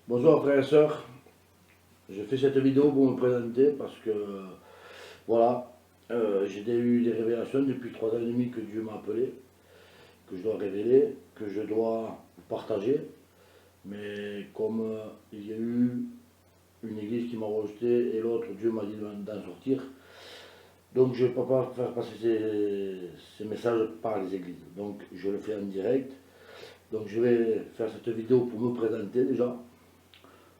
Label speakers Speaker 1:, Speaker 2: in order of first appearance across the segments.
Speaker 1: Bonjour frères et sœurs, je fais cette vidéo pour me présenter parce que voilà, j'ai eu des révélations depuis 3 ans et demi que Dieu m'a appelé, que je dois révéler, que je dois partager. Mais comme il y a eu une église qui m'a rejeté et l'autre, Dieu m'a dit d'en sortir, donc je ne peux pas faire passer ces messages par les églises. Donc je le fais en direct. Donc je vais faire cette vidéo pour me présenter déjà,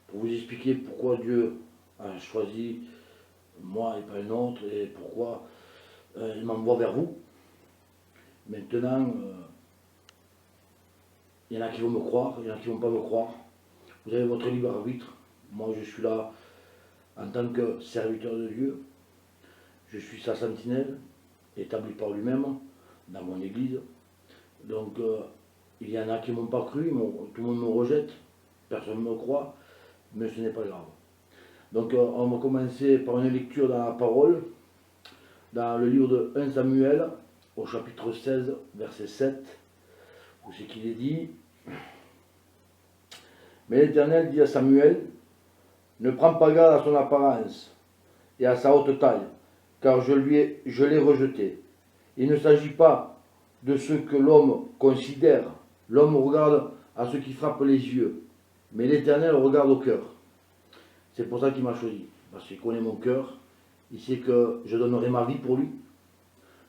Speaker 1: pour vous expliquer pourquoi Dieu a choisi moi et pas un autre, et pourquoi il m'envoie vers vous. Maintenant, il y en a qui vont me croire, il y en a qui ne vont pas me croire. Vous avez votre libre arbitre. Moi, je suis là en tant que serviteur de Dieu. Je suis sa sentinelle, établi par lui-même, dans mon église. Donc, il y en a qui ne m'ont pas cru, tout le monde me rejette, personne ne me croit, mais ce n'est pas grave. Donc, on va commencer par une lecture dans la parole, dans le livre de 1 Samuel, au chapitre 16, verset 7, où c'est qu'il est dit: Mais l'Éternel dit à Samuel, ne prends pas garde à son apparence et à sa haute taille, car je l'ai rejeté. Il ne s'agit pas de ce que l'homme considère. L'homme regarde à ce qui frappe les yeux, mais l'Éternel regarde au cœur. C'est pour ça qu'il m'a choisi, parce qu'il connaît mon cœur. Il sait que je donnerai ma vie pour lui,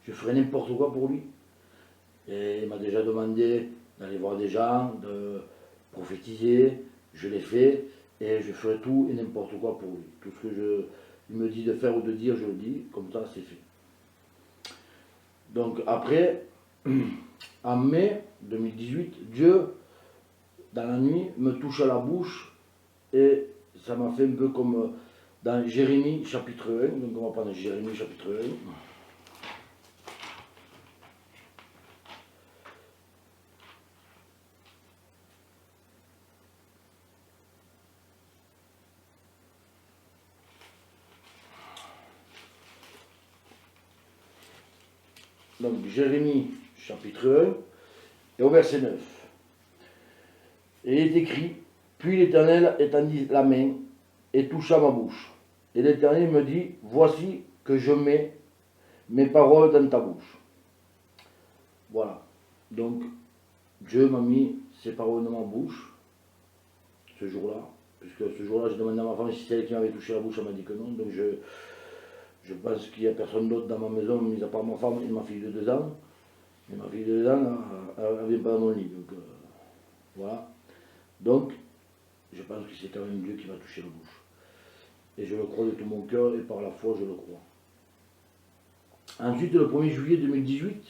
Speaker 1: je ferai n'importe quoi pour lui. Et il m'a déjà demandé d'aller voir des gens, de prophétiser. Je l'ai fait et je ferai tout et n'importe quoi pour lui. Tout ce que il me dit de faire ou de dire, je le dis. Comme ça, c'est fait. Donc après, en mai 2018, Dieu, dans la nuit, me touche à la bouche et ça m'a fait un peu comme dans Jérémie chapitre 1. Donc on va prendre Jérémie chapitre 1. Donc Jérémie chapitre 1 et au verset 9. Et il est écrit: Puis l'Éternel étendit la main et toucha ma bouche. Et l'Éternel me dit: Voici que je mets mes paroles dans ta bouche. Voilà. Donc Dieu m'a mis ses paroles dans ma bouche ce jour-là. Puisque ce jour-là, j'ai demandé à ma femme si c'est elle qui m'avait touché la bouche, elle m'a dit que non. Donc je pense qu'il n'y a personne d'autre dans ma maison, mis à part ma femme et ma fille de 2 ans. Et ma fille de 2 ans, elle ne vient pas dans mon lit. Donc voilà. Donc, je pense que c'est quand même Dieu qui m'a touché la bouche. Et je le crois de tout mon cœur et par la foi, je le crois. Ensuite, le 1er juillet 2018,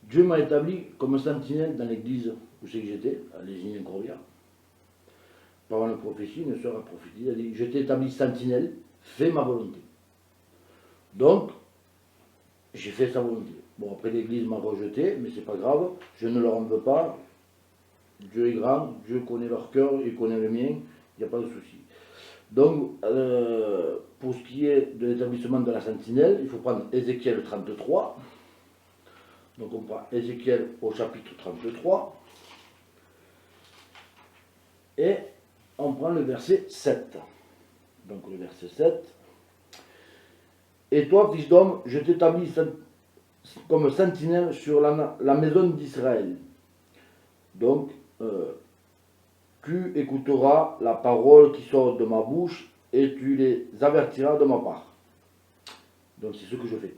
Speaker 1: Dieu m'a établi comme sentinelle dans l'église où c'est que j'étais, à Lézigny-Corbière. Par une prophétie, une sœur a prophétisé, elle a dit: Je t'ai établi sentinelle, fais ma volonté. Donc, j'ai fait sa volonté. Bon, après l'église m'a rejeté, mais c'est pas grave, je ne leur en veux pas. Dieu est grand, Dieu connaît leur cœur, il connaît le mien, il n'y a pas de souci. Donc, pour ce qui est de l'établissement de la sentinelle, il faut prendre Ézéchiel 33. Donc on prend Ézéchiel au chapitre 33. Et on prend le verset 7. Donc le verset 7. Et toi, fils d'homme, je t'établis comme sentinelle sur la maison d'Israël. Donc, tu écouteras la parole qui sort de ma bouche et tu les avertiras de ma part. Donc c'est ce que je fais.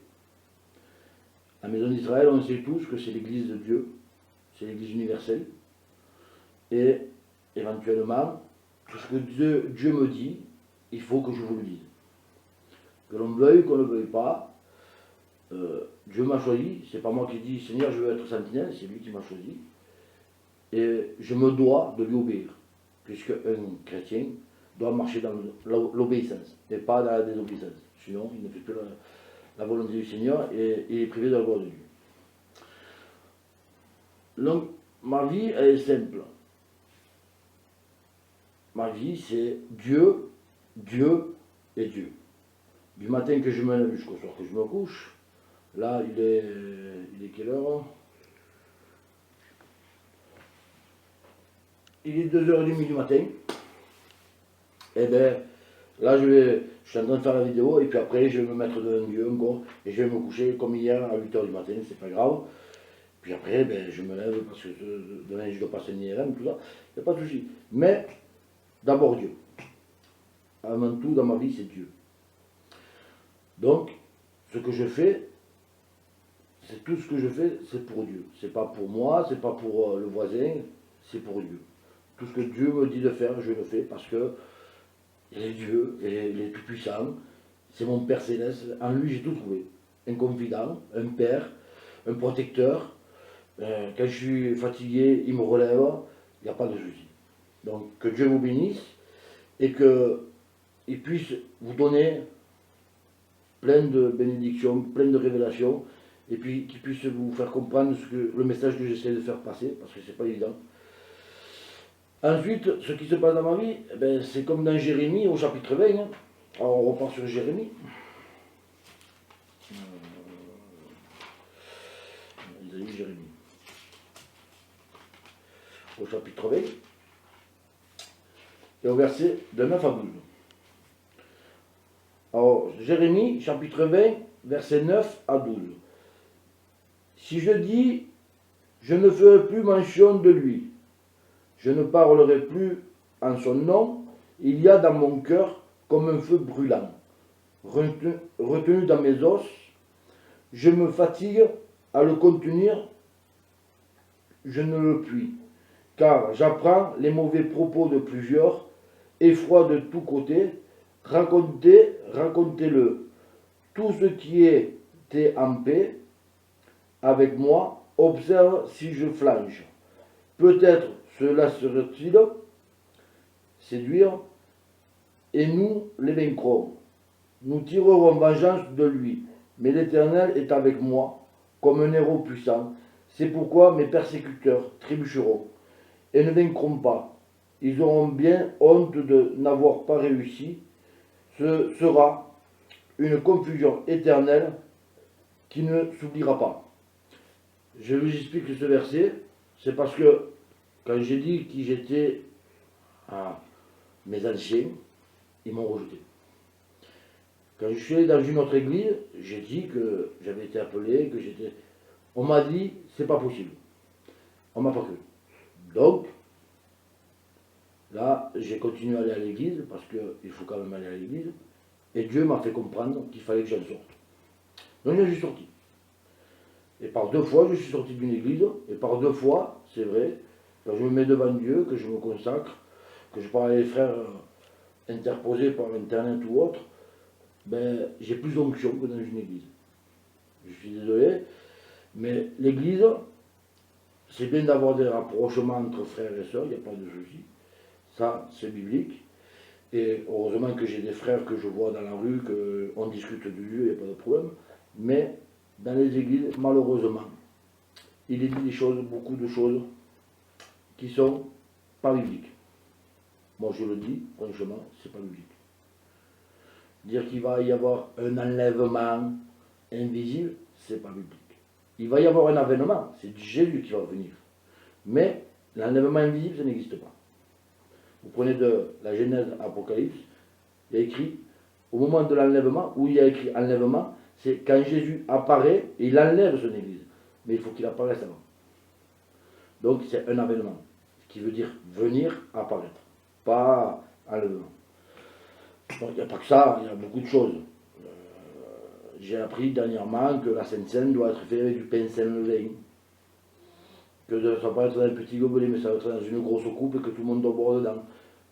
Speaker 1: La maison d'Israël, on sait tous que c'est l'église de Dieu, c'est l'église universelle. Et éventuellement, tout ce que Dieu me dit, il faut que je vous le dise. Que l'on veuille, qu'on ne veuille pas, Dieu m'a choisi, c'est pas moi qui dis Seigneur je veux être sentinelle, c'est lui qui m'a choisi. Et je me dois de lui obéir, puisque un chrétien doit marcher dans l'obéissance, et pas dans la désobéissance. Sinon, il ne fait que la volonté du Seigneur et il est privé de la gloire de Dieu. Donc, ma vie, elle est simple. Ma vie, c'est Dieu, Dieu et Dieu. Du matin que je me lève jusqu'au soir que je me couche. Là, il est quelle heure? il est 2h30 du matin. Et bien, là, je suis en train de faire la vidéo, et puis après, je vais me mettre devant Dieu encore, et je vais me coucher comme hier à 8h du matin, c'est pas grave. Puis après, ben, je me lève parce que demain, je dois passer une IRM, tout ça, il n'y a pas de souci. Mais, d'abord Dieu. Avant tout, dans ma vie, c'est Dieu. Donc, ce que je fais, c'est tout ce que je fais, c'est pour Dieu. C'est pas pour moi, c'est pas pour le voisin, c'est pour Dieu. Tout ce que Dieu me dit de faire, je le fais parce que il est Dieu, il est tout puissant. C'est mon Père Céleste. En lui, j'ai tout trouvé. Un confident, un père, un protecteur. Quand je suis fatigué, il me relève. Il n'y a pas de souci. Donc, que Dieu vous bénisse et qu'il puisse vous donner plein de bénédictions, plein de révélations, et puis qu'il puisse vous faire comprendre le message que j'essaie de faire passer, parce que c'est pas évident. Ensuite, ce qui se passe dans ma vie, ben, c'est comme dans Jérémie au chapitre 20. Hein. Alors on repart sur Jérémie. Vous avez vu Jérémie. Au chapitre 20. Et au verset de 9 à 12. Alors, Jérémie, chapitre 20, verset 9 à 12. Si je dis, je ne ferai plus mention de lui, je ne parlerai plus en son nom, il y a dans mon cœur comme un feu brûlant, retenu dans mes os, je me fatigue à le contenir, je ne le puis, car j'apprends les mauvais propos de plusieurs, effroi de tous côtés, racontez-le. Tout ce qui était en paix avec moi, observe si je flanche. Peut-être cela serait-il séduire, et nous les vaincrons. Nous tirerons vengeance de lui, mais l'Éternel est avec moi, comme un héros puissant. C'est pourquoi mes persécuteurs trébucheront, et ne vaincront pas. Ils auront bien honte de n'avoir pas réussi. Ce sera une confusion éternelle qui ne s'oubliera pas. Je vous explique ce verset, c'est parce que quand j'ai dit qui j'étais à mes anciens, ils m'ont rejeté. Quand je suis allé dans une autre église, j'ai dit que j'avais été appelé, que j'étais... On m'a dit, c'est pas possible. On m'a pas cru. Donc, là, j'ai continué à aller à l'église, parce qu'il faut quand même aller à l'église, et Dieu m'a fait comprendre qu'il fallait que j'en sorte. Donc je suis sorti. Et par 2 fois, je suis sorti d'une église, et par 2 fois, c'est vrai, quand je me mets devant Dieu, que je me consacre, que je parle à les frères interposés par Internet ou autre, ben, j'ai plus d'onction que dans une église. Je suis désolé, mais l'église, c'est bien d'avoir des rapprochements entre frères et sœurs, il n'y a pas de souci. Ça, c'est biblique. Et heureusement que j'ai des frères que je vois dans la rue, qu'on discute de Dieu, il n'y a pas de problème. Mais dans les églises, malheureusement, il est dit des choses, beaucoup de choses, qui sont pas bibliques. Moi, je le dis, franchement, c'est pas biblique. Dire qu'il va y avoir un enlèvement invisible, c'est pas biblique. Il va y avoir un avènement, c'est Jésus qui va venir. Mais l'enlèvement invisible, ça n'existe pas. Vous prenez de la Genèse à Apocalypse, il y a écrit, au moment de l'enlèvement, où il y a écrit enlèvement, c'est quand Jésus apparaît et il enlève son église. Mais il faut qu'il apparaisse avant. Donc c'est un avènement, ce qui veut dire venir apparaître, pas enlèvement. Donc il n'y a pas que ça, il y a beaucoup de choses. J'ai appris dernièrement que la Sainte Seine doit être faite avec du pain saint levain. Que ça ne va pas être dans un petit gobelet, mais ça va être dans une grosse coupe et que tout le monde doit boire dedans.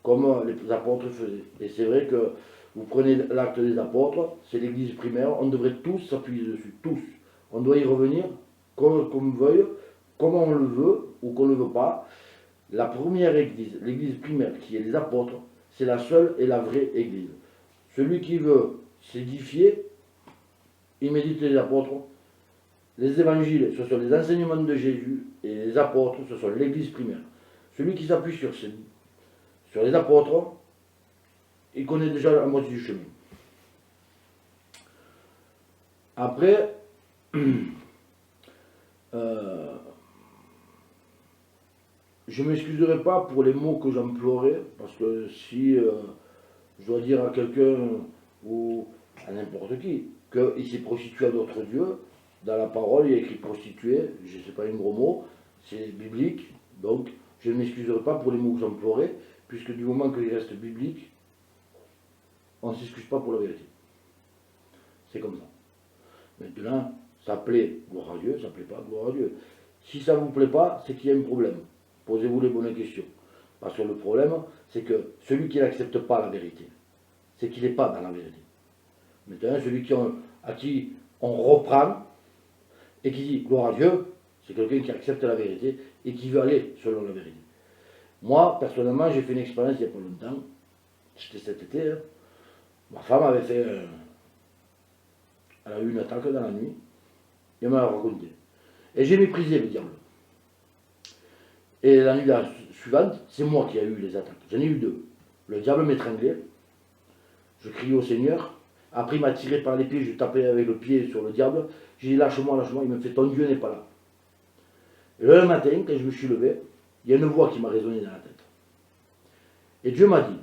Speaker 1: Comme les apôtres faisaient. Et c'est vrai que vous prenez l'acte des apôtres, c'est l'église primaire, on devrait tous s'appuyer dessus, tous. On doit y revenir, comme veuille, comme on le veut ou qu'on ne le veut pas. La première église, l'église primaire, qui est les apôtres, c'est la seule et la vraie église. Celui qui veut s'édifier, il médite les apôtres. Les évangiles, ce sont les enseignements de Jésus, et les apôtres, ce sont l'église primaire. Celui qui s'appuie sur les apôtres, il connaît déjà la moitié du chemin. Après, je ne m'excuserai pas pour les mots que j'emploierai, parce que si je dois dire à quelqu'un ou à n'importe qui qu'il s'est prostitué à d'autres dieux, dans la parole il y a écrit prostituée, je ne sais pas un gros mot, c'est biblique, donc je ne m'excuserai pas pour les mots que j'emploierai, puisque du moment qu'il reste biblique, on ne s'excuse pas pour la vérité. C'est comme ça. Maintenant, ça plaît, gloire à Dieu, ça ne plaît pas, gloire à Dieu. Si ça ne vous plaît pas, c'est qu'il y a un problème. Posez-vous les bonnes questions. Parce que le problème, c'est que celui qui n'accepte pas la vérité, c'est qu'il n'est pas dans la vérité. Maintenant, celui à qui on reprend et qui dit gloire à Dieu, c'est quelqu'un qui accepte la vérité et qui veut aller selon la vérité. Moi, personnellement, j'ai fait une expérience il n'y a pas longtemps. C'était cet été. Hein. Ma femme avait fait. Elle a eu une attaque dans la nuit. Et elle m'a raconté. Et j'ai méprisé le diable. Et la nuit suivante, c'est moi qui ai eu les attaques. J'en ai eu deux. Le diable m'étranglait. Je criais au Seigneur. Après, il m'a tiré par les pieds. Je tapais avec le pied sur le diable. J'ai dit lâche-moi, lâche-moi. Il me fait ton Dieu n'est pas là. Et le matin, quand je me suis levé, il y a une voix qui m'a résonné dans la tête. Et Dieu m'a dit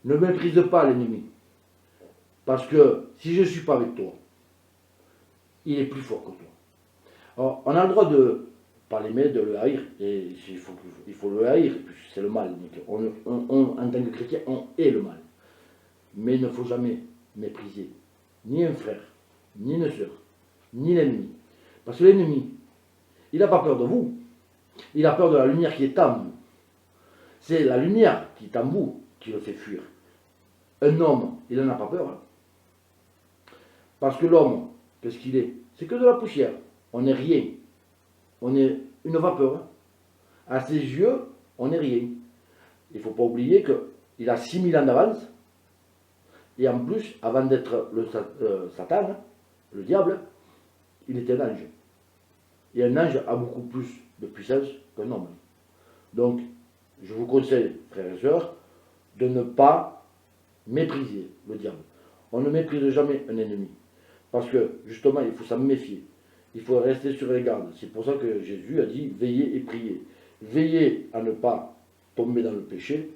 Speaker 1: ne méprise pas l'ennemi. Parce que si je ne suis pas avec toi, il est plus fort que toi. Alors, on a le droit de pas l'aimer, de le haïr, et il faut le haïr, c'est le mal. En tant que chrétien, on est le mal. Mais il ne faut jamais mépriser ni un frère, ni une sœur, ni l'ennemi. Parce que l'ennemi, il n'a pas peur de vous, il a peur de la lumière qui est en vous. C'est la lumière qui est en vous qui le fait fuir. Un homme, il n'en a pas peur. Hein. Parce que l'homme, qu'est-ce qu'il est? C'est que de la poussière. On n'est rien. On est une vapeur. Hein. À ses yeux, on n'est rien. Il ne faut pas oublier qu'il a 6000 ans d'avance. Et en plus, avant d'être le Satan, le diable, il était un ange. Et un ange a beaucoup plus de puissance qu'un homme. Donc, je vous conseille, frères et sœurs, de ne pas mépriser le diable. On ne méprise jamais un ennemi. Parce que, justement, il faut s'en méfier. Il faut rester sur les gardes. C'est pour ça que Jésus a dit, veillez et priez. Veillez à ne pas tomber dans le péché,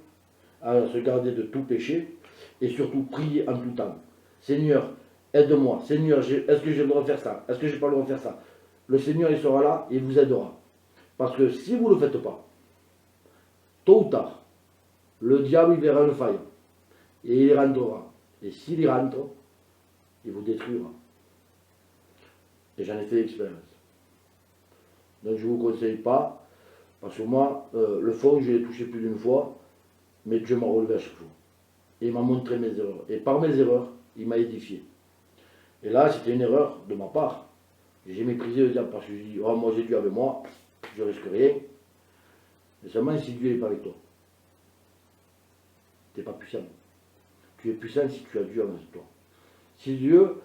Speaker 1: à se garder de tout péché, et surtout prier en tout temps. Seigneur, aide-moi. Seigneur, est-ce que j'ai le droit de faire ça? Est-ce que je n'ai pas le droit de faire ça? Le Seigneur, il sera là et il vous aidera. Parce que si vous ne le faites pas, tôt ou tard, le diable, il verra une faille. Et il rentrera. Et s'il y rentre, il vous détruira. Et j'en ai fait l'expérience. Donc je ne vous conseille pas, parce que moi, le fond, je l'ai touché plus d'une fois, mais Dieu m'a relevé à chaque fois. Et il m'a montré mes erreurs. Et par mes erreurs, il m'a édifié. Et là, c'était une erreur de ma part. J'ai méprisé le diable parce que je dis, oh, moi j'ai Dieu avec moi, je ne risque rien. Mais seulement si Dieu n'est pas avec toi. Tu n'es pas puissant. Tu es puissant si tu as Dieu avec toi. Si Dieu,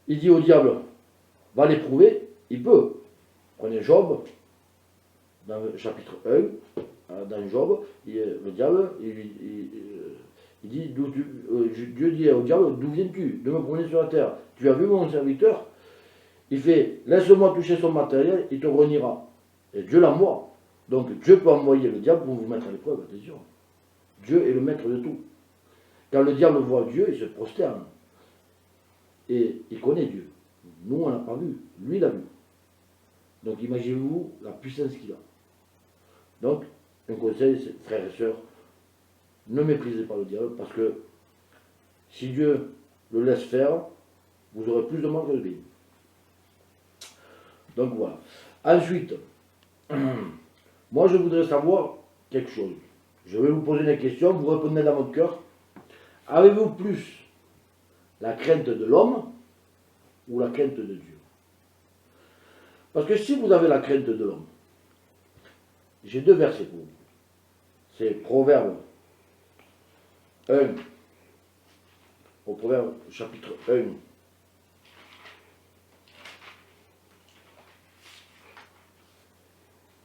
Speaker 1: il dit au diable, va l'éprouver, il peut. Prenez Job, dans le chapitre 1, dans Job, le diable, il dit, Dieu dit au diable, d'où viens-tu de me promener sur la terre? Tu as vu mon serviteur? Il fait, laisse-moi toucher son matériel, il te reniera. Et Dieu l'envoie. Donc Dieu peut envoyer le diable pour vous mettre à l'épreuve, attention. Dieu est le maître de tout. Quand le diable voit Dieu, il se prosterne. Et il connaît Dieu. Nous, on n'a pas vu. Lui, il a vu. Donc imaginez-vous la puissance qu'il a. Donc, un conseil, frères et sœurs, ne méprisez pas le diable, parce que si Dieu le laisse faire, vous aurez plus de mal que de bien. Donc voilà. Ensuite, moi je voudrais savoir quelque chose. Je vais vous poser des questions, vous répondez dans votre cœur. Avez-vous plus la crainte de l'homme ou la crainte de Dieu? Parce que si vous avez la crainte de l'homme, j'ai deux versets pour vous. C'est Proverbe 1, au Proverbe chapitre 1.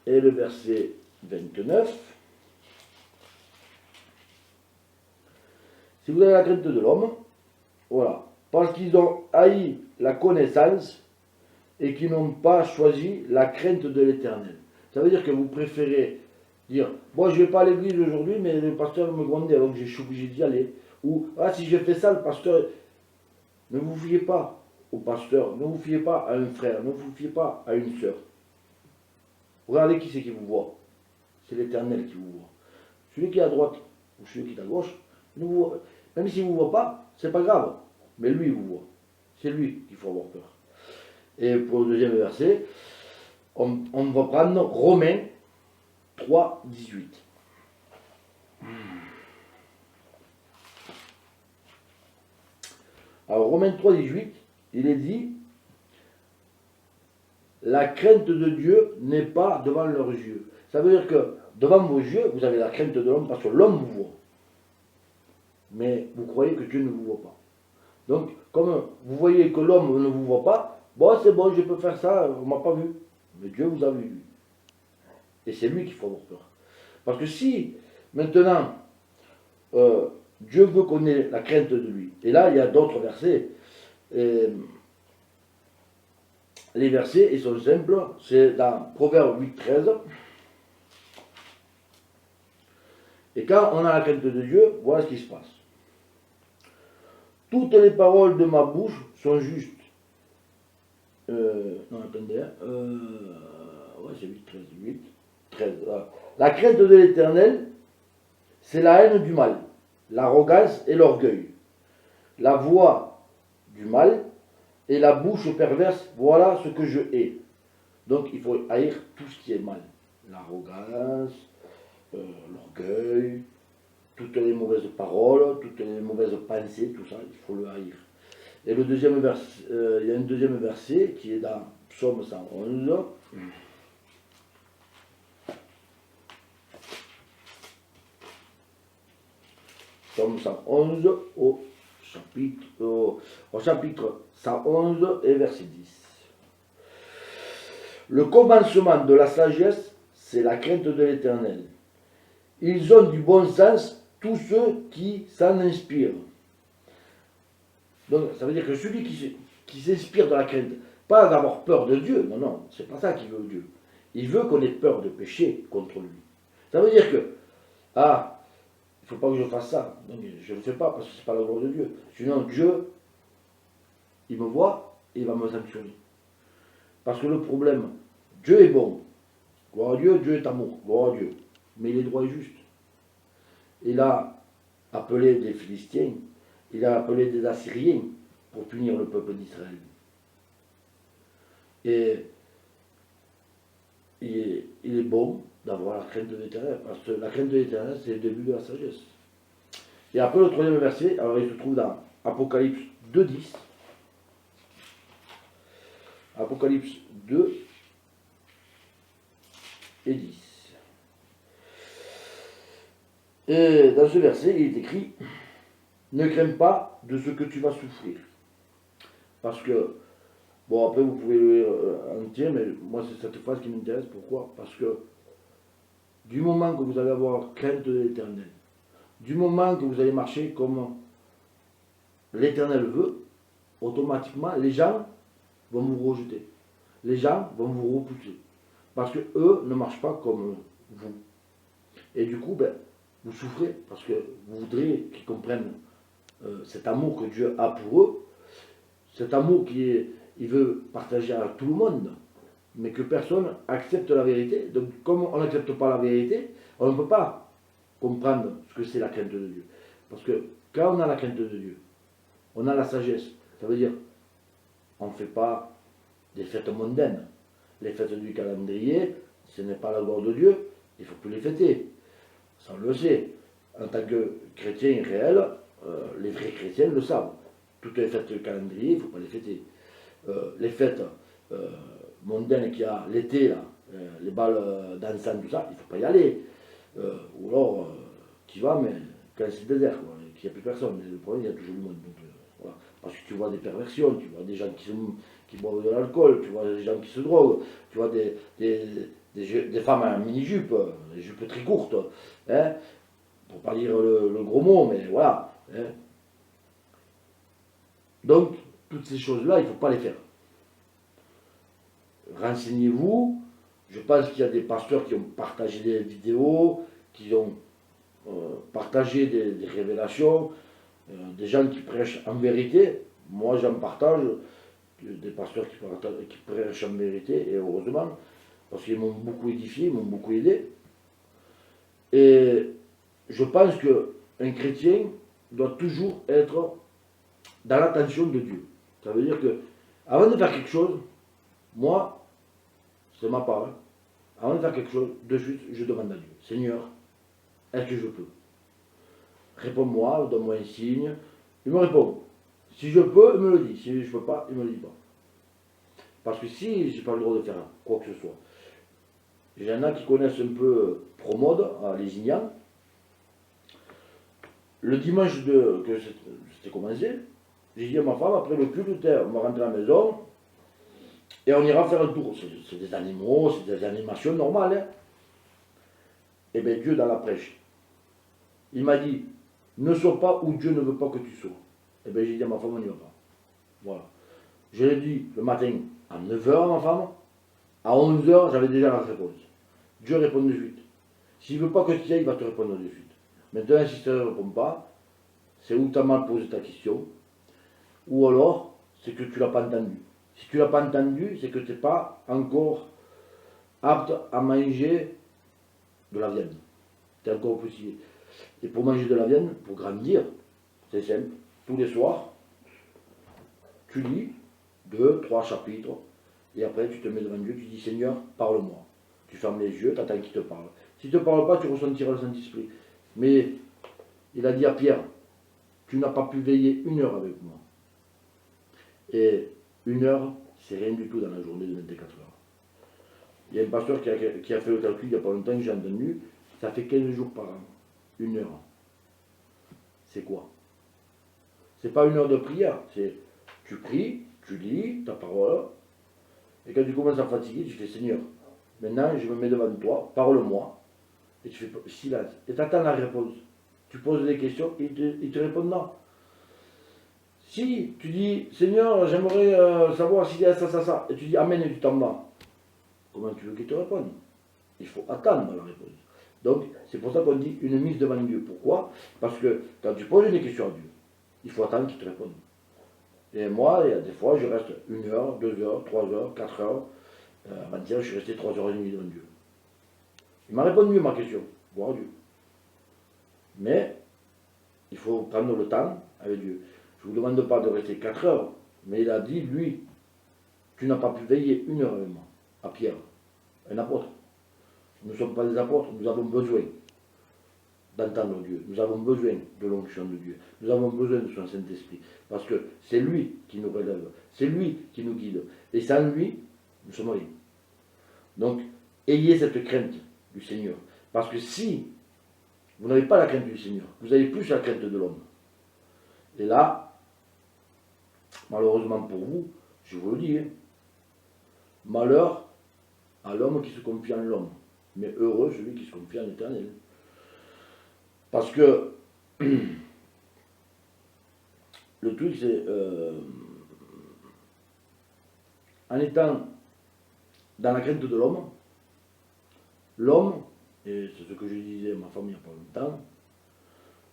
Speaker 1: Et le verset 29. Si vous avez la crainte de l'homme, voilà, parce qu'ils ont haï la connaissance et qu'ils n'ont pas choisi la crainte de l'Éternel. Ça veut dire que vous préférez dire, bon, je ne vais pas à l'église aujourd'hui, mais le pasteur me grondait, donc je suis obligé d'y aller. Ou, ah, si je fais ça, le pasteur... Ne vous fiez pas au pasteur, ne vous fiez pas à un frère, ne vous fiez pas à une sœur. Regardez qui c'est qui vous voit. C'est l'Éternel qui vous voit. Celui qui est à droite ou celui qui est à gauche, même s'il ne vous voit pas, c'est pas grave. Mais lui, il vous voit. C'est lui qu'il faut avoir peur. Et pour le deuxième verset, on va prendre Romains 3, 18. Alors Romains 3, 18, il est dit, la crainte de Dieu n'est pas devant leurs yeux. Ça veut dire que devant vos yeux, vous avez la crainte de l'homme parce que l'homme vous voit. Mais vous croyez que Dieu ne vous voit pas. Donc, comme vous voyez que l'homme ne vous voit pas, bon, c'est bon, je peux faire ça, on ne m'a pas vu. Mais Dieu vous a vu, lui. Et c'est lui qu'il faut avoir peur. Parce que si, maintenant, Dieu veut qu'on ait la crainte de lui, et là, il y a d'autres versets, les versets, ils sont simples, c'est dans Proverbe 8, 13. Et quand on a la crainte de Dieu, voilà ce qui se passe. Toutes les paroles de ma bouche sont justes. Non, attendez. Ouais, c'est 8, 13. 8, 13. Voilà. La crainte de l'Éternel, c'est la haine du mal, l'arrogance et l'orgueil. La voix du mal et la bouche perverse, voilà ce que je hais. Donc il faut haïr tout ce qui est mal. L'arrogance, l'orgueil, toutes les mauvaises paroles, toutes les mauvaises pensées, tout ça, il faut le haïr. Et le deuxième verset, il y a un deuxième verset qui est dans Psaume 111. Psaume 111 au chapitre 111 et verset 10. Le commencement de la sagesse, c'est la crainte de l'Éternel. Ils ont du bon sens, tous ceux qui s'en inspirent. Donc, ça veut dire que celui qui s'inspire de la crainte, pas d'avoir peur de Dieu, non, non, c'est pas ça qu'il veut Dieu. Il veut qu'on ait peur de pécher contre lui. Ça veut dire que, ah, il ne faut pas que je fasse ça. Donc, je ne le fais pas parce que ce n'est pas la gloire de Dieu. Sinon, Dieu, il me voit et il va me sanctionner. Parce que le problème, Dieu est bon. Gloire à Dieu, Dieu est amour. Gloire à Dieu. Mais il est droit et juste. Il a appelé des Philistins, il a appelé des Assyriens pour punir le peuple d'Israël. Et il est bon d'avoir la crainte de l'Éternel, parce que la crainte de l'Éternel, c'est le début de la sagesse. Et après le troisième verset, alors il se trouve dans Apocalypse 2, 10. Apocalypse 2 et 10. Et dans ce verset, il est écrit, ne crains pas de ce que tu vas souffrir. Parce que, bon, après vous pouvez le lire entier, mais moi c'est cette phrase qui m'intéresse. Pourquoi? Parce que du moment que vous allez avoir crainte de l'Éternel, du moment que vous allez marcher comme l'Éternel veut, automatiquement les gens vont vous rejeter. Les gens vont vous repousser. Parce que eux ne marchent pas comme vous. Et du coup, ben, vous souffrez parce que vous voudrez qu'ils comprennent cet amour que Dieu a pour eux, cet amour qu'il veut partager à tout le monde, mais que personne accepte la vérité. Donc comme on n'accepte pas la vérité, on ne peut pas comprendre ce que c'est la crainte de Dieu. Parce que quand on a la crainte de Dieu, on a la sagesse. Ça veut dire, on ne fait pas des fêtes mondaines. Les fêtes du calendrier, ce n'est pas la gloire de Dieu, il ne faut plus les fêter. Ça on le sait. En tant que chrétien réel, les vrais chrétiens le savent. Toutes les fêtes du calendrier, il ne faut pas les fêter. Les fêtes mondaines qu'il y a l'été, là, les balles dansant, tout ça, il ne faut pas y aller. Ou alors, tu vas, mais quand c'est désert, qu'il n'y a plus personne. Mais le problème, il y a toujours du monde. Donc, voilà. Parce que tu vois des perversions, tu vois des gens qui boivent de l'alcool, tu vois des gens qui se droguent, tu vois des femmes en mini-jupe, des jupes très courtes, hein, pour pas dire le gros mot, mais voilà. Hein. Donc, toutes ces choses-là, il ne faut pas les faire. Renseignez-vous, Je pense qu'il y a des pasteurs qui ont partagé des vidéos, qui ont partagé des révélations, des gens qui prêchent en vérité. Moi, j'en partage, des pasteurs qui prêchent en vérité, et heureusement, parce qu'ils m'ont beaucoup édifié, ils m'ont beaucoup aidé. Et je pense qu'un chrétien doit toujours être dans l'attention de Dieu. Ça veut dire que, avant de faire quelque chose, moi, c'est ma part, hein, avant de faire quelque chose, de suite, je demande à Dieu, Seigneur, est-ce que je peux? Réponds-moi, donne-moi un signe. Il me répond. Si je peux, il me le dit. Si je ne peux pas, il ne me le dit pas. Parce que si je n'ai pas le droit de faire quoi que ce soit, il y en a qui connaissent un peu Promode à Lézignan. Le dimanche que c'était commencé, j'ai dit à ma femme, après le culte, on va rentrer à la maison et on ira faire un tour. C'est des animaux, c'est des animations normales. Hein. Et bien Dieu dans la prêche, il m'a dit, ne sois pas où Dieu ne veut pas que tu sois. Et bien j'ai dit à ma femme, on n'y va pas. Voilà. Je l'ai dit le matin à 9 h à ma femme, à 11 h j'avais déjà la réponse. Dieu répond de suite. S'il ne veut pas que tu y ailles, il va te répondre de suite. Maintenant, si tu ne réponds pas, c'est où tu as mal posé ta question, ou alors c'est que tu ne l'as pas entendu. Si tu ne l'as pas entendu, c'est que tu n'es pas encore apte à manger de la viande. Tu es encore petit. Et pour manger de la viande, pour grandir, c'est simple. Tous les soirs, tu lis 2, 3 chapitres, et après tu te mets devant Dieu, tu dis Seigneur, parle-moi. Tu fermes les yeux, tu attends qu'il te parle. S'il ne te parle pas, tu ressentiras le Saint-Esprit. Mais il a dit à Pierre, tu n'as pas pu veiller 1 heure avec moi. Et 1 heure, c'est rien du tout dans la journée de 24 heures. Il y a un pasteur qui a fait le calcul il n'y a pas longtemps que j'ai entendu, ça fait 15 jours par an. 1 heure. C'est quoi? C'est pas 1 heure de prière, c'est tu pries, tu lis ta parole, et quand tu commences à fatiguer, tu fais Seigneur, maintenant je me mets devant toi, parle-moi, et tu fais silence, et tu attends la réponse. Tu poses des questions, et il te répond non. Si tu dis Seigneur, j'aimerais savoir s'il y a ça, et tu dis Amen et tu t'en vas, comment tu veux qu'il te réponde? Il faut attendre la réponse. Donc, c'est pour ça qu'on dit une mise devant Dieu. Pourquoi? Parce que quand tu poses une question à Dieu, il faut attendre qu'il te réponde. Et moi, il y a des fois, je reste 1 heure, 2 heures, 3 heures, 4 heures. Avant-hier, je suis resté 3 h 30 devant Dieu. Il m'a répondu à ma question, voir Dieu. Mais, il faut prendre le temps avec Dieu. Je ne vous demande pas de rester 4 heures, mais il a dit, lui, tu n'as pas pu veiller 1 heure avec moi, à Pierre, un apôtre. Nous ne sommes pas des apôtres, nous avons besoin d'entendre Dieu. Nous avons besoin de l'onction de Dieu. Nous avons besoin de son Saint-Esprit. Parce que c'est lui qui nous relève. C'est lui qui nous guide. Et sans lui, nous sommes rien. Donc, ayez cette crainte du Seigneur. Parce que si vous n'avez pas la crainte du Seigneur, vous avez plus la crainte de l'homme. Et là, malheureusement pour vous, je vous le dis, hein, malheur à l'homme qui se confie en l'homme. Mais heureux celui qui se confie en l'Éternel. Parce que le truc, c'est en étant dans la crainte de l'homme, et c'est ce que je disais à ma femme il n'y a pas longtemps,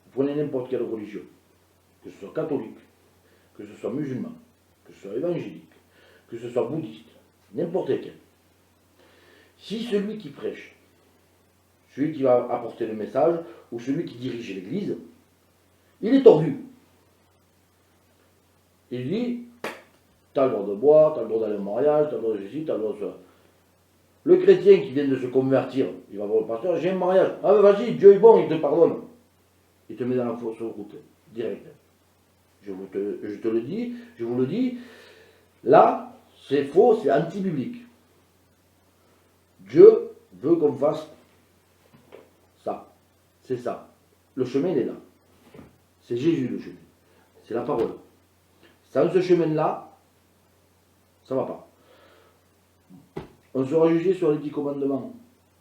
Speaker 1: vous prenez n'importe quelle religion, que ce soit catholique, que ce soit musulman, que ce soit évangélique, que ce soit bouddhiste, n'importe quel. Si celui qui prêche, celui qui va apporter le message, ou celui qui dirige l'église, il est tordu. Il dit, tu as le droit de boire, tu as le droit d'aller au mariage, tu as le droit de ceci, tu as le droit de ça. Le chrétien qui vient de se convertir, il va voir le pasteur, j'ai un mariage. Ah ben vas-y, Dieu est bon, il te pardonne. Il te met dans la fausse route, direct. Je te le dis, je vous le dis, là, c'est faux, c'est anti-biblique. Dieu veut qu'on fasse ça. C'est ça. Le chemin, il est là. C'est Jésus le chemin. C'est la parole. Sans ce chemin-là, ça ne va pas. On sera jugé sur les 10 commandements.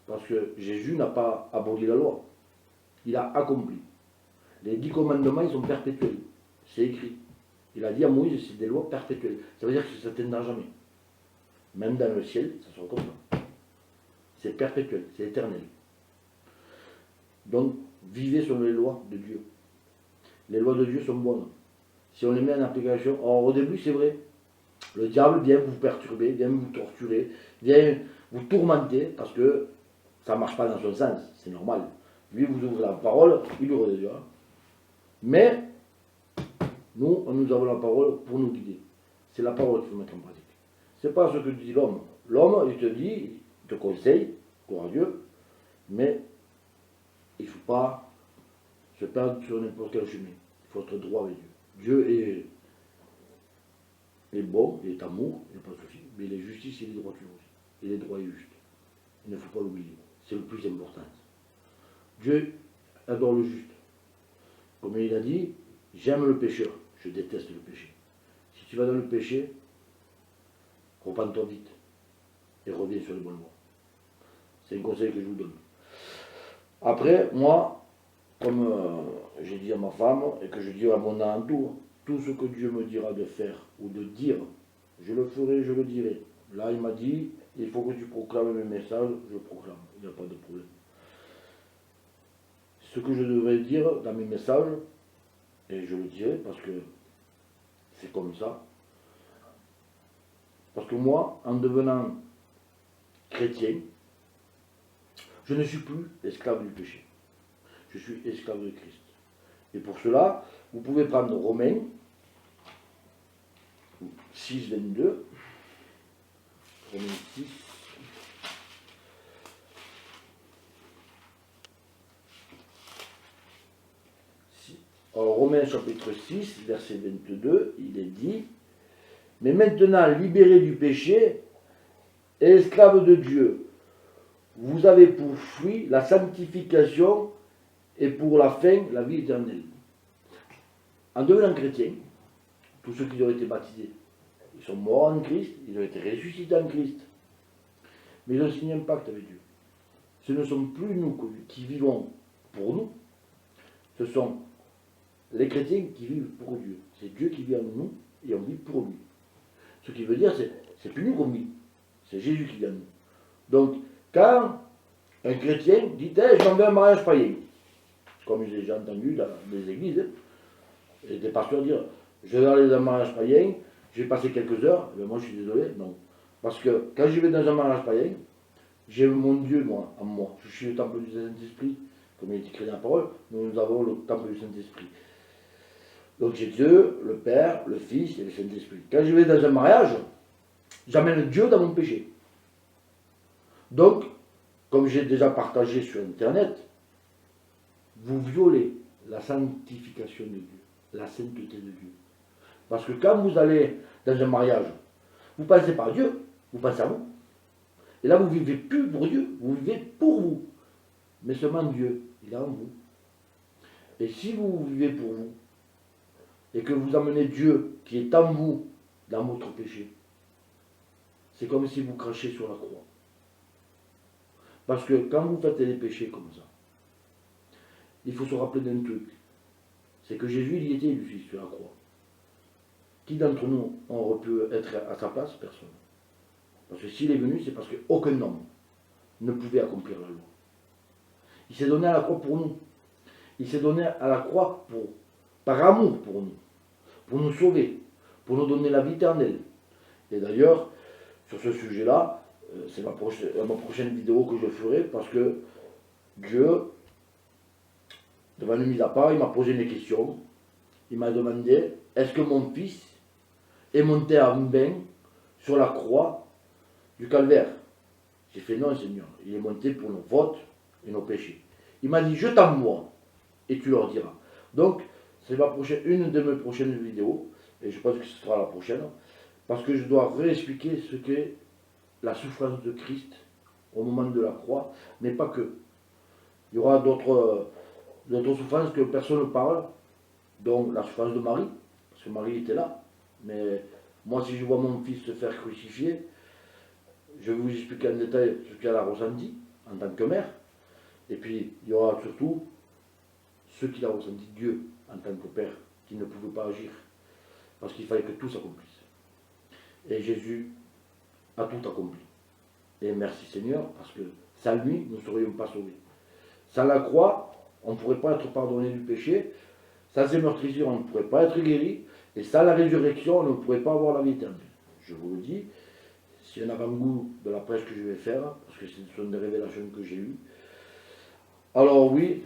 Speaker 1: Parce que Jésus n'a pas aboli la loi. Il a accompli. Les 10 commandements, ils sont perpétuels. C'est écrit. Il a dit à Moïse, c'est des lois perpétuelles. Ça veut dire que ça ne t'atteindra jamais. Même dans le ciel, ça sera comme ça. c'est perpétuel, c'est éternel. Donc, vivez selon les lois de Dieu. Les lois de Dieu sont bonnes. Si on les met en application, or, au début, c'est vrai, le diable vient vous perturber, vient vous torturer, vient vous tourmenter, parce que ça ne marche pas dans son sens, c'est normal. Lui vous ouvre la parole, il ouvre les yeux. Mais, nous avons la parole pour nous guider. C'est la parole qu'il faut mettre en pratique. C'est pas ce que dit l'homme. L'homme, il te dit, il te conseille, gloire à Dieu, mais il ne faut pas se perdre sur n'importe quel chemin. Il faut être droit avec Dieu. Dieu est bon, il est amour, il n'y a pas de souci, mais il est justice et il est droiture aussi. Il est droit et juste. Il ne faut pas l'oublier. C'est le plus important. Dieu adore le juste. Comme il a dit, j'aime le pécheur, je déteste le péché. Si tu vas dans le péché, repends-toi vite et reviens sur les bonnes voies. C'est un conseil que je vous donne. Après, moi, comme j'ai dit à ma femme et que je dis à mon entour, tout ce que Dieu me dira de faire ou de dire, je le ferai, je le dirai. Là, il m'a dit, il faut que tu proclames mes messages, je proclame, il n'y a pas de problème. Ce que je devrais dire dans mes messages, et je le dirai parce que c'est comme ça, parce que moi, en devenant chrétien, je ne suis plus esclave du péché. Je suis esclave de Christ. Et pour cela, vous pouvez prendre Romains 6, 22. Romains 6. Alors, Romains chapitre 6, verset 22, il est dit, mais maintenant, libérés du péché et esclaves de Dieu, vous avez pour fruit la sanctification et pour la fin, la vie éternelle. En devenant chrétien, tous ceux qui ont été baptisés, ils sont morts en Christ, ils ont été ressuscités en Christ. Mais ils ont signé un pacte avec Dieu. Ce ne sont plus nous qui vivons pour nous, ce sont les chrétiens qui vivent pour Dieu. C'est Dieu qui vit en nous et on vit pour lui. Ce qui veut dire, c'est plus nous qu'on vit, c'est Jésus qui vit en nous. Donc, quand un chrétien dit, hey, je m'en vais à un mariage païen, comme j'ai déjà entendu dans des églises, et des pasteurs dire, je vais aller dans un mariage païen, je vais passer quelques heures, mais moi je suis désolé, non. Parce que quand je vais dans un mariage païen, j'ai mon Dieu, moi, en moi. Je suis le temple du Saint-Esprit, comme il est écrit dans la parole, nous avons le temple du Saint-Esprit. Donc j'ai Dieu, le Père, le Fils et le Saint-Esprit. Quand je vais dans un mariage, j'amène Dieu dans mon péché. Donc, comme j'ai déjà partagé sur Internet, vous violez la sanctification de Dieu, la sainteté de Dieu. Parce que quand vous allez dans un mariage, vous pensez pas à Dieu, vous pensez à vous. Et là, vous ne vivez plus pour Dieu, vous vivez pour vous. Mais seulement Dieu, il est en vous. Et si vous vivez pour vous, et que vous amenez Dieu qui est en vous dans votre péché, c'est comme si vous crachez sur la croix. Parce que quand vous faites des péchés comme ça, il faut se rappeler d'un truc. C'est que Jésus, il y était lui sur la croix. Qui d'entre nous aurait pu être à sa place? Personne. Parce que s'il est venu, c'est parce qu'aucun homme ne pouvait accomplir la loi. Il s'est donné à la croix pour nous. Il s'est donné à la croix par amour pour nous sauver, pour nous donner la vie éternelle. Et d'ailleurs, sur ce sujet-là, c'est ma prochaine vidéo que je ferai, parce que Dieu, devant une mise à part, il m'a posé une question. Il m'a demandé, est-ce que mon fils est monté en vain sur la croix du calvaire? J'ai fait non, Seigneur, il est monté pour nos fautes et nos péchés. Il m'a dit, je t'envoie et tu leur diras. Donc, c'est une de mes prochaines vidéos, et je pense que ce sera la prochaine, parce que je dois réexpliquer ce qu'est la souffrance de Christ au moment de la croix, mais pas que. Il y aura d'autres souffrances que personne ne parle, dont la souffrance de Marie, parce que Marie était là. Mais moi, si je vois mon fils se faire crucifier, je vais vous expliquer en détail ce qu'elle a ressenti en tant que mère. Et puis, il y aura surtout ce qu'il a ressenti Dieu en tant que Père, qui ne pouvait pas agir, parce qu'il fallait que tout s'accomplisse. Et Jésus a tout accompli. Et merci Seigneur, parce que Sans lui, nous ne serions pas sauvés. Sans la croix, on ne pourrait pas être pardonné du péché. Sans ces meurtrissures, on ne pourrait pas être guéri. Et sans la résurrection, on ne pourrait pas avoir la vie éternelle. Je vous le dis, c'est un avant-goût de la prêche que je vais faire, parce que ce sont des révélations que j'ai eues. Alors oui,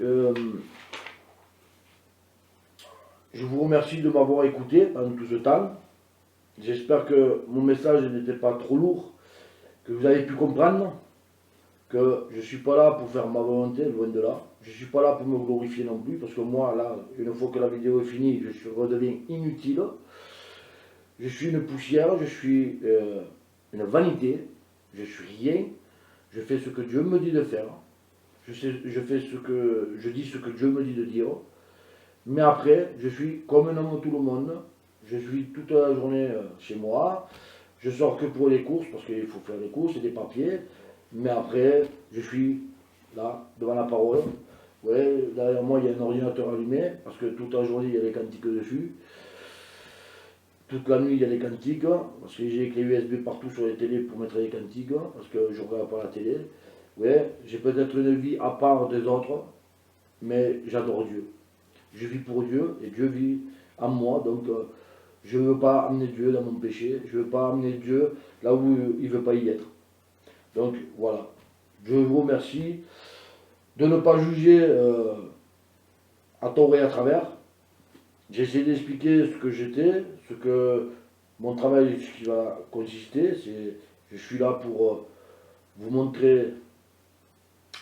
Speaker 1: je vous remercie de m'avoir écouté pendant tout ce temps. J'espère que mon message n'était pas trop lourd, que vous avez pu comprendre que je ne suis pas là pour faire ma volonté, loin de là. Je ne suis pas là pour me glorifier non plus, parce que moi, là, une fois que la vidéo est finie, je redeviens inutile. Je suis une poussière, je suis une vanité, je suis rien. Je fais ce que Dieu me dit de faire. Je dis ce que Dieu me dit de dire. Mais après, je suis comme un homme tout le monde. Je suis toute la journée chez moi. Je sors que pour les courses, parce qu'il faut faire les courses et des papiers. Mais après, je suis là, devant la parole. Ouais, derrière moi, il y a un ordinateur allumé, parce que toute la journée, il y a des cantiques dessus. Toute la nuit, il y a des cantiques, parce que j'ai les clés USB partout sur les télés pour mettre les cantiques, parce que je ne regarde pas la télé. Ouais, j'ai peut-être une vie à part des autres, mais j'adore Dieu. Je vis pour Dieu, et Dieu vit en moi, donc je ne veux pas amener Dieu dans mon péché, je ne veux pas amener Dieu là où il ne veut pas y être. Donc voilà, je vous remercie de ne pas juger à tort et à travers. J'ai essayé d'expliquer ce que j'étais, ce que mon travail, ce qui va consister, c'est je suis là pour vous montrer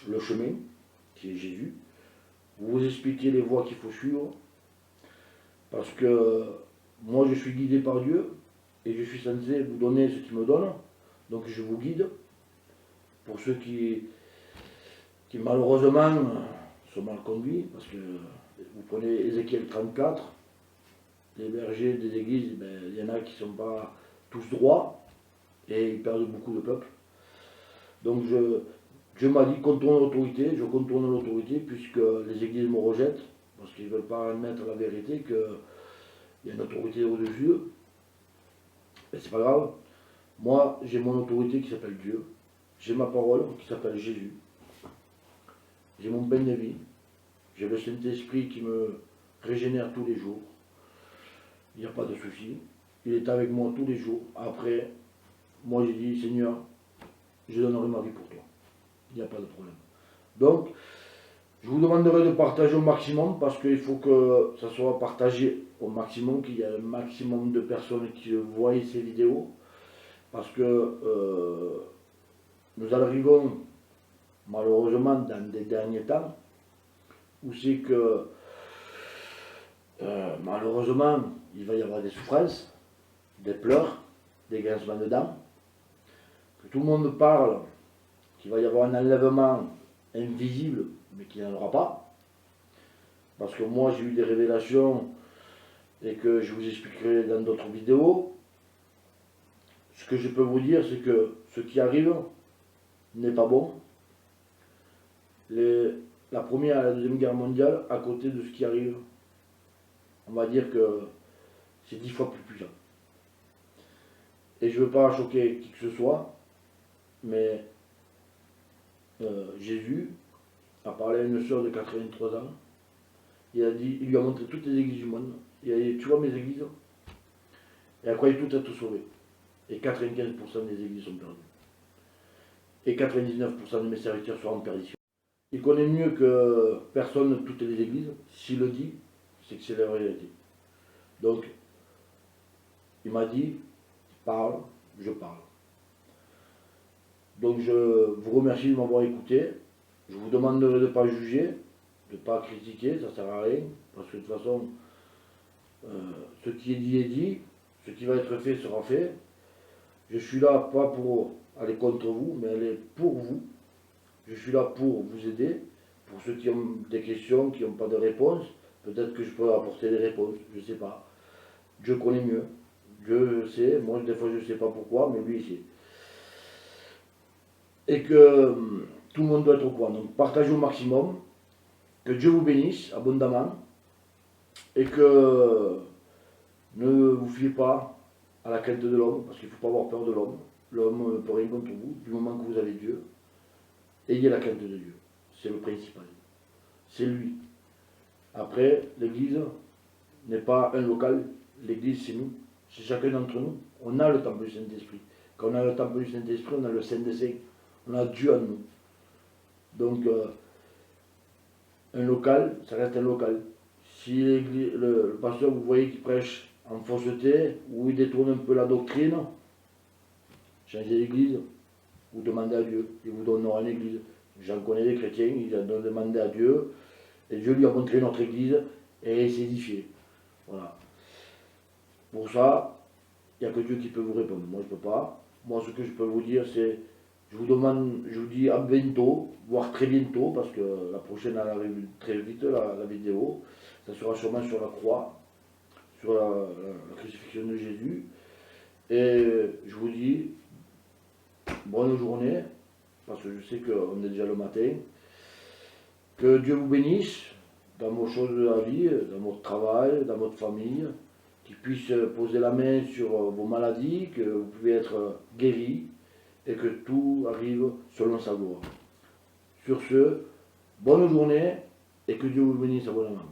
Speaker 1: le chemin, qui est Jésus, vous expliquer les voies qu'il faut suivre, parce que moi je suis guidé par Dieu, et je suis censé vous donner ce qu'il me donne, donc je vous guide. Pour ceux qui malheureusement sont mal conduits, parce que vous prenez Ézéchiel 34, les bergers des églises, ben, il y en a qui ne sont pas tous droits, et ils perdent beaucoup de peuple. Donc Dieu m'a dit contourne l'autorité, je contourne l'autorité, puisque les églises me rejettent, parce qu'ils ne veulent pas admettre la vérité, qu'il y a une autorité au-dessus d'eux. Mais c'est pas grave. Moi, j'ai mon autorité qui s'appelle Dieu. J'ai ma parole qui s'appelle Jésus. J'ai mon pain de vie. J'ai le Saint-Esprit qui me régénère tous les jours. Il n'y a pas de souci. Il est avec moi tous les jours. Après, moi j'ai dit, Seigneur, je donnerai ma vie pour toi. Il n'y a pas de problème. Donc, je vous demanderai de partager au maximum, parce qu'il faut que ça soit partagé au maximum, qu'il y ait un maximum de personnes qui voient ces vidéos. Parce que nous arrivons malheureusement dans des derniers temps où c'est que malheureusement il va y avoir des souffrances, des pleurs, des grincements de dents, que tout le monde parle qu'il va y avoir un enlèvement invisible mais qu'il n'y en aura pas, parce que moi j'ai eu des révélations et que je vous expliquerai dans d'autres vidéos. Ce que je peux vous dire, c'est que ce qui arrive n'est pas bon. La première et la deuxième guerre mondiale, à côté de ce qui arrive, on va dire que c'est 10 fois plus puissant. Et je ne veux pas choquer qui que ce soit, mais Jésus a parlé à une sœur de 83 ans. Il lui a montré toutes les églises du monde. Il a dit, tu vois mes églises? Et elle croyait tout être sauvée. Et 95% des églises sont perdues. Et 99% de mes serviteurs seront en perdition. Il connaît mieux que personne toutes les églises. S'il le dit, c'est que c'est la réalité. Donc, il m'a dit, parle, je parle. Donc je vous remercie de m'avoir écouté. Je vous demanderai de ne pas juger, de ne pas critiquer, ça ne sert à rien. Parce que de toute façon, ce qui est dit, ce qui va être fait sera fait. Je suis là pas pour aller contre vous, mais aller pour vous. Je suis là pour vous aider. Pour ceux qui ont des questions, qui n'ont pas de réponse, peut-être que je peux apporter des réponses, je ne sais pas. Dieu connaît mieux. Dieu sait, moi des fois je ne sais pas pourquoi, mais lui il sait. Et que tout le monde doit être au courant. Donc partagez au maximum. Que Dieu vous bénisse abondamment. Et que ne vous fiez pas à la qualité de l'homme, parce qu'il ne faut pas avoir peur de l'homme. L'homme ne peut rien contre vous, du moment que vous avez Dieu. ayez la crainte de Dieu. C'est le principal. C'est lui. Après, l'église n'est pas un local. L'église, c'est nous. C'est chacun d'entre nous. On a le temple du Saint-Esprit. Quand on a le temple du Saint-Esprit, on a le Saint des Saints. On a Dieu en nous. Donc, un local, ça reste un local. Si le pasteur, vous voyez qu'il prêche en fausseté, ou il détourne un peu la doctrine, changez l'église, vous demandez à Dieu, il vous donnera une église. J'en connais des chrétiens, ils ont demandé à Dieu, et Dieu lui a montré notre église, et il s'est édifié. Voilà. Pour ça, il n'y a que Dieu qui peut vous répondre. Moi, je ne peux pas. Moi, ce que je peux vous dire, c'est, je vous dis à bientôt, voire très bientôt, parce que la prochaine, elle arrive très vite, la vidéo. Ça sera sûrement sur la croix, sur la crucifixion de Jésus. Et je vous dis, bonne journée, parce que je sais qu'on est déjà le matin. Que Dieu vous bénisse dans vos choses de la vie, dans votre travail, dans votre famille, qu'il puisse poser la main sur vos maladies, que vous pouvez être guéri et que tout arrive selon sa gloire. Sur ce, bonne journée et que Dieu vous bénisse abondamment.